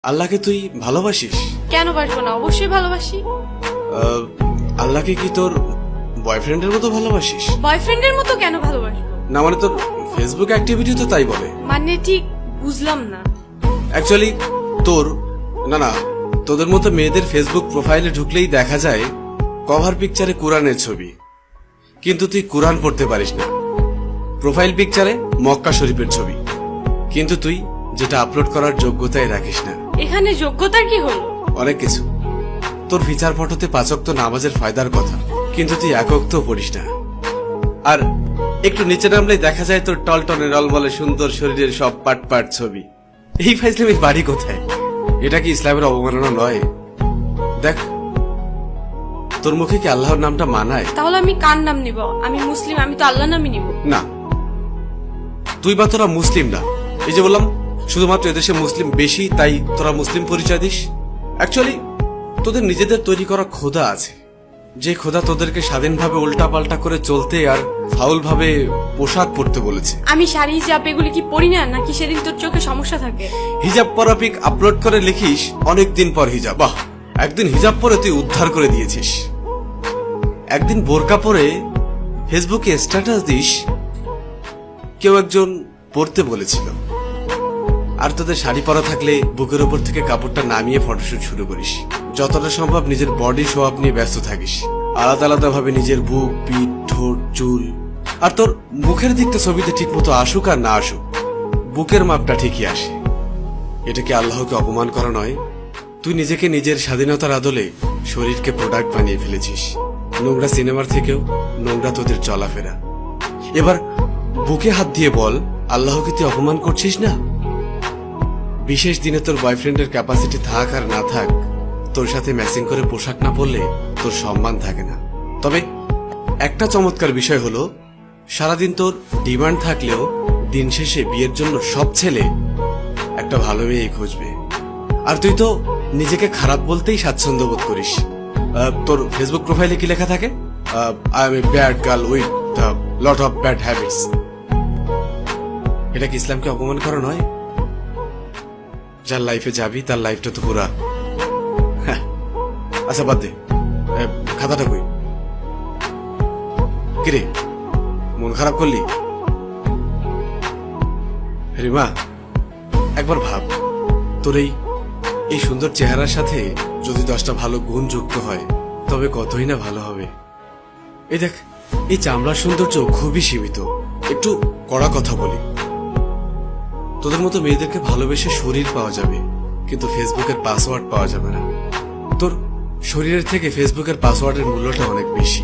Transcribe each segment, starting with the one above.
আল্লাহকে তুই ভালোবাসিস? কেন বাসবো না, অবশ্যই ভালোবাসি। আল্লাহকে কি তোর বয়ফ্রেন্ডের মতো ভালোবাসিস? বয়ফ্রেন্ডের মতো কেন ভালোবাসবো? না মানে তোর ফেসবুক অ্যাক্টিভিটি তো তাই বলে। মানে ঠিক বুঝলাম না। অ্যাকচুয়ালি তোর না তোদের মতো মেয়েদের ফেসবুক প্রোফাইলে ঢুকলেই দেখা যায় কভার পিকচারে কোরআনের ছবি, কিন্তু তুই কোরআন পড়তে পারিস না। প্রোফাইল পিকচারে মক্কা শরীফের ছবি, কিন্তু তুই যেটা আপলোড করার যোগ্যতাই রাখিস না। এখানে যোগ্যতার কি হলো? অনেক কিছু। তোর ফিচার ফটোতে 5 ওয়াক্ত নামাজের ফায়দার কথা, কিন্তু তুই 1 ওয়াক্তও পড়িস না। আর একটু নিচে নামলেই দেখা যায় তোর টলটনে রলবলে সুন্দর শরীরের সব পাট পাট ছবি। এই ফাইজলামির বাড়ি কোথায়? এটা কি ইসলামের অবমাননা নয়? দেখ, তোর মুখে কি আল্লাহর নামটা মানায়? তাহলে আমি কার নাম নিব? আমি মুসলিম, আমি তো আল্লাহ নামই নিব। না, তুই বা তোরা মুসলিম না। এই যে বললাম, শুধুমাত্র এদেশে মুসলিম বেশি তাই তোরা মুসলিম পরিচয় দিস। অ্যাকচুয়ালি তোদের নিজেদের তৈরি করা খোদা আছে, যে খোদা তোদেরকে স্বাধীনভাবে উল্টা পাল্টা করে চলতে আর ফাউল ভাবে পোশাক পরতে বলেছে। আমি শাড়ি হিজাব এগুলি কি পরি না, নাকি সেদিন তোর চোখে সমস্যা থাকে? হিজাব পরা পিক আপলোড করে লিখিস অনেকদিন পর হিজাব। বাহ, একদিন হিজাব পরে তুই উদ্ধার করে দিয়েছিস। একদিন বোরকা পরে ফেসবুকে স্ট্যাটাস দিস কেউ একজন পড়তে বলেছিল। আর তোদের শাড়ি পরা থাকলে বুকের উপর থেকে কাপড়টা নামিয়ে ফটোশুট শুরু করিস। যতটা সম্ভব নিজের বডি শো আপ নিয়ে ব্যস্ত থাকিস, আলাদা আলাদা ভাবে নিজের বুক, পিঠ, ঠোঁট, চুল। আর তোর মুখের দিকটা ছবিতে ঠিক মতো আসুক আর না আসুক, বুকের মাপটা ঠিকই আসে। এটা কি আল্লাহকে অপমান করা নয়? তুই নিজেকে নিজের স্বাধীনতার আদলে শরীরকে প্রোডাক্ট বানিয়ে ফেলেছিস। নোংরা সিনেমার থেকেও নোংরা তোদের চলাফেরা। এবার বুকে হাত দিয়ে বল, আল্লাহকে তুই অপমান করছিস না? বিশেষ দিনে তোর বয়ফ্রেন্ডের ক্যাপাসিটি থাক আর না থাক, তোর সাথে ম্যাচিং করে পোশাক না পরলে তোর সম্মান থাকে না। তবে একটা চমৎকার বিষয় হলো, সারাদিন তোর ডিমান্ড থাকলেও দিন শেষে বিয়ের জন্য সব ছেলে একটা ভালো মেয়ে খুঁজবে। আর তুই তো নিজেকে খারাপ বলতেই স্বাচ্ছন্দ্য বোধ করিস। তোর ফেসবুক প্রোফাইলে কি লেখা থাকে? I M a bad girl with lot of bad habits. এটা কি ইসলামকে অপমান করা নয়? যার লাইফে যাবি তার লাইফটা তো পুরা। আচ্ছা বাদ দে, খাতাটা কই? কিরে, মন খারাপ করলি? রিমা, একবার ভাব, তোর এই সুন্দর চেহারার সাথে যদি 10টা ভালো গুণ যুক্ত হয় তবে কতই না ভালো হবে। এই দেখ, এই চামড়ার সৌন্দর্য খুবই সীমিত। একটু কড়া কথা বলি, তোদের মতো মেয়েদেরকে ভালোবেসে শরীর পাওয়া যাবে, কিন্তু ফেসবুকের পাসওয়ার্ড পাওয়া যাবে না। তোর শরীরের থেকে ফেসবুকের পাসওয়ার্ডের মূল্যটা অনেক বেশি।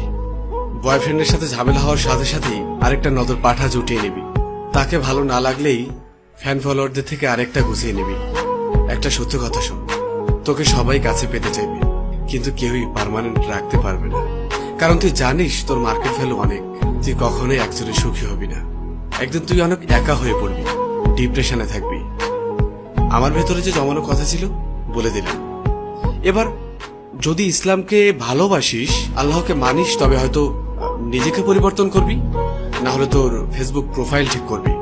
বয়ফ্রেন্ডের সাথে ঝামেলা হওয়ার সাথে সাথেই আরেকটা নজর পাঠা জুটিয়ে নিবি। তাকে ভালো না লাগলেই ফ্যান ফলোয়ারদের থেকে আরেকটা গুছিয়ে নিবি। একটা সত্য কথা শোন, তোকে সবাই কাছে পেতে চাইবে, কিন্তু কেউই পার্মানেন্ট রাখতে পারবে না। কারণ তুই জানিস তোর মার্কেট ভ্যালু অনেক। তুই কখনোই একজনে সুখী হবি না। একদিন তুই অনেক একা হয়ে পড়বি, ডিপ্রেশনে থাকবি। আমার ভেতরে যে জমানো কথা ছিল বলে দিলাম। এবার যদি ইসলামকে ভালোবাসিস, আল্লাহকে মানিস, তবে হয়তো নিজেকে পরিবর্তন করবি, না হলে তোর ফেসবুক প্রোফাইল ঠিক করবি।